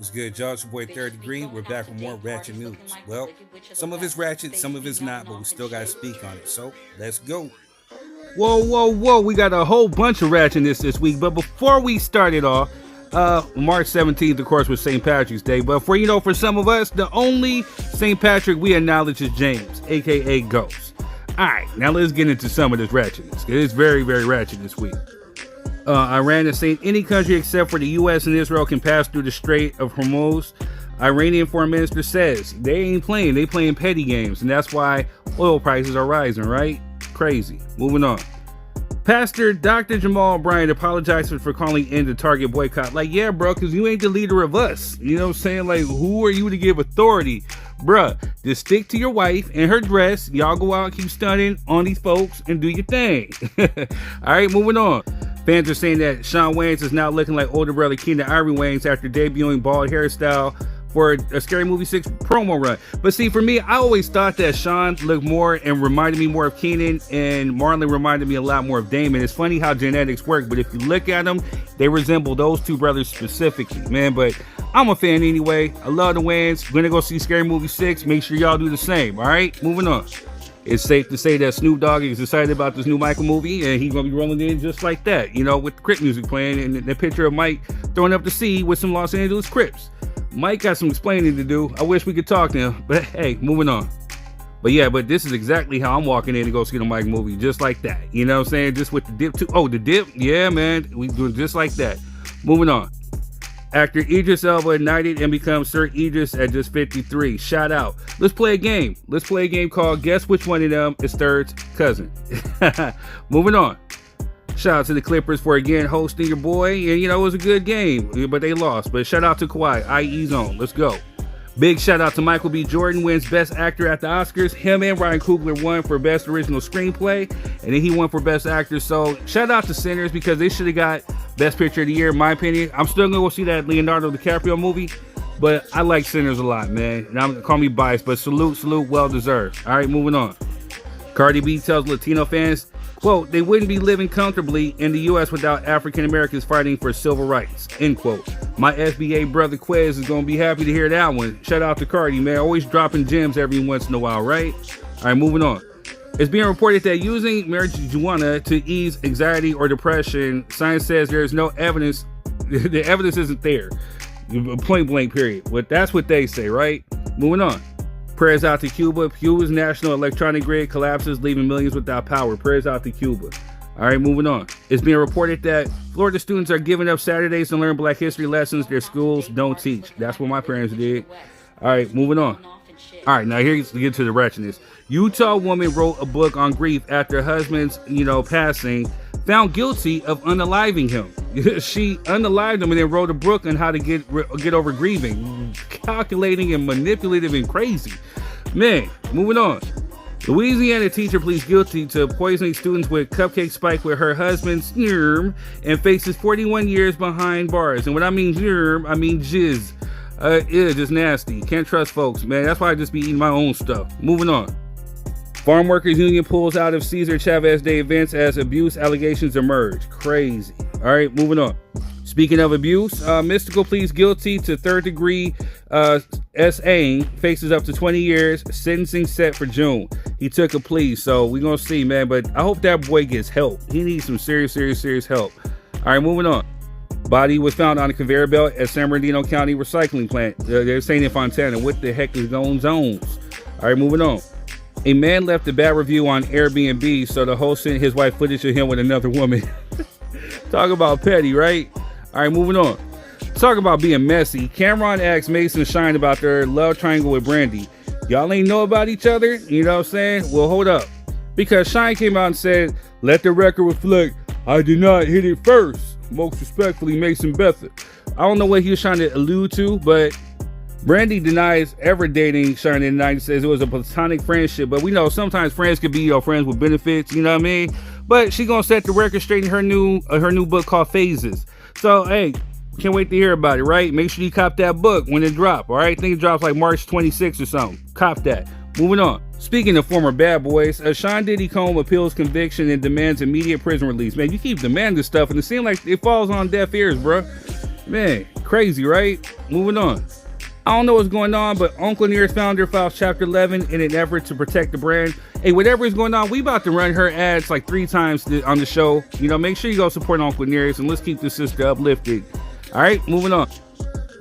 What's good, y'all? It's your boy Third Degree. We're back with more Ratchet News. Well, some of it's ratchet, some of it's not, but we still got to speak on it. So let's go. Whoa, whoa, whoa. We got a whole bunch of ratchetness this week. But before we start it off, March 17th, of course, was St. Patrick's Day. But for some of us, the only St. Patrick we acknowledge is James, a.k.a. Ghost. All right, now let's get into some of this ratchetness. It's very, very ratchet this week. Iran is saying any country except for the U.S. and Israel can pass through the Strait of Hormuz. Iranian foreign minister says they ain't playing, they playing petty games, and that's why oil prices are rising, right? Crazy. Moving on. Pastor Dr. Jamal Bryant apologized for calling in the Target boycott. Like, yeah, bro, because you ain't the leader of us. You know what I'm saying? Like, who are you to give authority? Bruh, just stick to your wife and her dress. Y'all go out and keep stunning on these folks and do your thing. All right, moving on. Fans are saying that Shawn Wayans is now looking like older brother Keenan Ivory Wayans after debuting bald hairstyle for a Scary Movie 6 promo run. But see, for me, I always thought that Shawn looked more and reminded me more of Keenan, and Marlon reminded me a lot more of Damon. It's funny how genetics work, but if you look at them, they resemble those two brothers specifically, man. But I'm a fan anyway. I love the Wayans. Gonna go see Scary Movie 6. Make sure y'all do the same, all right? Moving on. It's safe to say that Snoop Dogg is excited about this new Michael movie, and he's going to be rolling in just like that, you know, with the Crip music playing and the picture of Mike throwing up the sea with some Los Angeles Crips. Mike got some explaining to do. I wish we could talk to him, but hey, moving on. But yeah, but this is exactly how I'm walking in to go see the Mike movie, just like that. You know what I'm saying? Just with the dip too. Oh, the dip? Yeah, man. We doing just like that. Moving on. Actor Idris Elba ignited and becomes Sir Idris at just 53. Shout out. Let's play a game. Let's play a game called Guess Which One of Them is Third's Cousin. Moving on. Shout out to the Clippers for again hosting your boy. And you know, it was a good game, but they lost. But shout out to Kawhi, i.e. Zone. Let's go. Big shout out to Michael B. Jordan, wins Best Actor at the Oscars. Him and Ryan Coogler won for Best Original Screenplay, and then he won for Best Actor. So shout out to Sinners because they should have got Best Picture of the Year, in my opinion. I'm still gonna go see that Leonardo DiCaprio movie, but I like Sinners a lot, man. And I'm call me biased, but salute, well deserved. All right, moving on. Cardi B tells Latino fans, quote, they wouldn't be living comfortably in the U.S. without African Americans fighting for civil rights, end quote. My FBA brother Quez is going to be happy to hear that one. Shout out to Cardi, man. Always dropping gems every once in a while, right? All right, moving on. It's being reported that using marijuana to ease anxiety or depression, science says there is no evidence. The evidence isn't there. Point blank, period. But that's what they say, right? Moving on. Prayers out to Cuba. Cuba's national electronic grid collapses, leaving millions without power. Prayers out to Cuba. All right, moving on. It's being reported that Florida students are giving up Saturdays to learn Black history lessons their schools don't teach. That's what my parents did. All right, moving on. All right, now here's to get to the ratchetness. Utah woman wrote a book on grief after her husband's, passing, found guilty of unaliving him. She unalived him and then wrote a book on how to get over grieving. Calculating and manipulative and crazy. Man, moving on. Louisiana teacher pleads guilty to poisoning students with cupcake spike with her husband's sperm and faces 41 years behind bars. And when I mean sperm, I mean jizz. Just nasty. Can't trust folks, man. That's why I just be eating my own stuff. Moving on. Farm Workers Union pulls out of Cesar Chavez Day events as abuse allegations emerge. Crazy. All right, moving on. Speaking of abuse, Mystical pleads guilty to third degree SA, faces up to 20 years, sentencing set for June. He took a plea, so we're going to see, man. But I hope that boy gets help. He needs some serious help. All right, moving on. Body was found on a conveyor belt at San Bernardino County recycling plant. They're saying in Fontana. What the heck is going on? All right, moving on. A man left a bad review on Airbnb, so the host sent his wife footage of him with another woman. Talk about petty, right? All right, moving on. Talk about being messy. Cameron asked Mase Shyne about their love triangle with Brandy. Y'all ain't know about each other? You know what I'm saying? Well, hold up. Because Shyne came out and said, let the record reflect, I did not hit it first. Most respectfully, Mason Betha. I don't know what he was trying to allude to, but Brandy denies ever dating Shyne in the 90s, says it was a platonic friendship. But we know sometimes friends could be friends with benefits, you know what I mean? But she gonna set the record straight in her new book called Phases. So, hey, can't wait to hear about it, right? Make sure you cop that book when it drops, all right? I think it drops like March 26th or something. Cop that. Moving on. Speaking of former bad boys, Sean Diddy Combs appeals conviction and demands immediate prison release. Man, you keep demanding stuff, and it seems like it falls on deaf ears, bro. Man, crazy, right? Moving on. I don't know what's going on, but Uncle Near's founder files Chapter 11 in an effort to protect the brand. Hey, whatever is going on, we about to run her ads like 3 times on the show. You know, make sure you go support Uncle Near's and let's keep this sister uplifted. All right, moving on.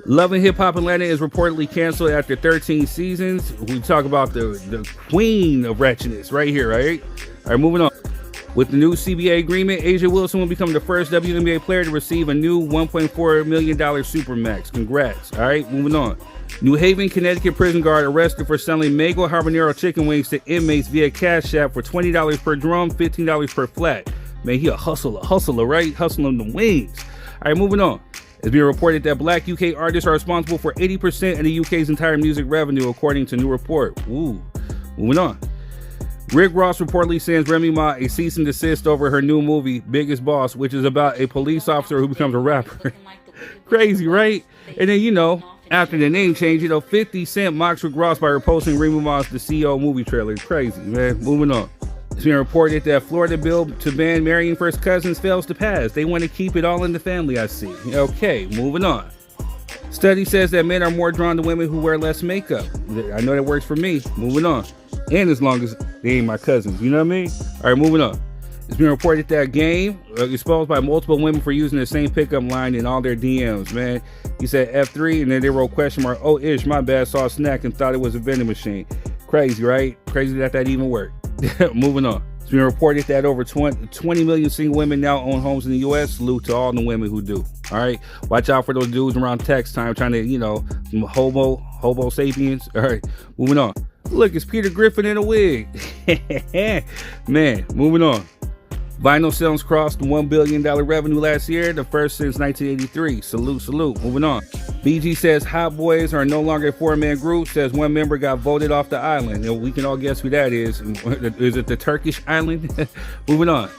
Love and Hip Hop Atlanta is reportedly canceled after 13 seasons. We talk about the queen of ratchetness right here, right? All right, moving on. With the new CBA agreement, Asia Wilson will become the first WNBA player to receive a new $1.4 million Supermax. Congrats. All right, moving on. New Haven, Connecticut prison guard arrested for selling Mango Habanero chicken wings to inmates via Cash App for $20 per drum, $15 per flat. Man, he a hustler, right? Hustling the wings. All right, moving on. It's being reported that black UK artists are responsible for 80% of the UK's entire music revenue, according to a new report. Ooh, moving on. Rick Ross reportedly sends Remy Ma a cease and desist over her new movie, Biggest Boss, which is about a police officer who becomes a rapper. Crazy, right? And then, you know, after the name change, 50 Cent mocks Rick Ross by reposting Remy Ma's The CEO movie trailer. Crazy, man. Moving on. It's been reported that Florida bill to ban marrying first cousins fails to pass. They want to keep it all in the family, I see. Okay, moving on. Study says that men are more drawn to women who wear less makeup. I know that works for me. Moving on. And as long as they ain't my cousins, you know what I mean? All right, moving on. It's been reported that Game exposed by multiple women for using the same pickup line in all their DMs, man. He said F3 and then they wrote question mark, oh ish, my bad, saw a snack and thought it was a vending machine. Crazy, right? Crazy that even worked. Moving on. It's been reported that over 20 million single women now own homes in the U.S. Salute to all the women who do. All right, watch out for those dudes around text time trying to, some hobo sapiens. All right, moving on. Look, it's Peter Griffin in a wig. Man, moving on. Vinyl sales crossed the $1 billion revenue last year, the first since 1983. Salute. Moving on. BG says Hot Boys are no longer a 4-man group, says one member got voted off the island. And we can all guess who that is. Is it the Turkish island? Moving on.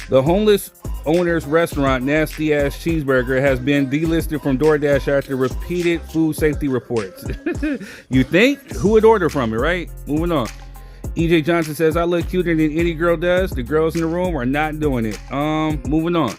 The homeless owner's restaurant, Nasty Ass Cheeseburger, has been delisted from DoorDash after repeated food safety reports. You think? Who would order from it, right? Moving on. EJ Johnson says, I look cuter than any girl does. The girls in the room are not doing it. Moving on.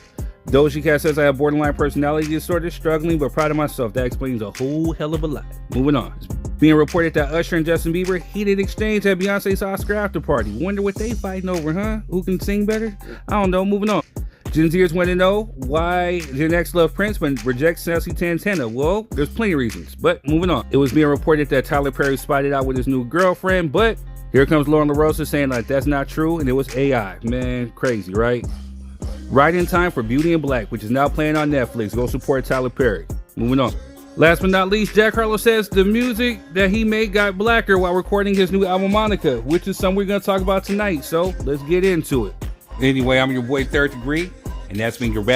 Doja Cat says, I have borderline personality disorder, struggling, but proud of myself. That explains a whole hell of a lot. Moving on. It's being reported that Usher and Justin Bieber heated exchange at Beyonce's Oscar after party. Wonder what they fighting over, huh? Who can sing better? I don't know. Moving on. Gen Zers want to know why Gen X love Prince but rejects Sassy Tantana. Well, there's plenty of reasons, but moving on. It was being reported that Tyler Perry spotted out with his new girlfriend, but here comes Lauren LaRosa saying like that's not true and it was AI. Man, crazy, right? Right in time for Beauty and Black, which is now playing on Netflix. Go support Tyler Perry. Moving on. Last but not least, Jack Harlow says the music that he made got blacker while recording his new album Monica, which is something we're going to talk about tonight. So let's get into it. Anyway, I'm your boy Third Degree, and that's been your rap.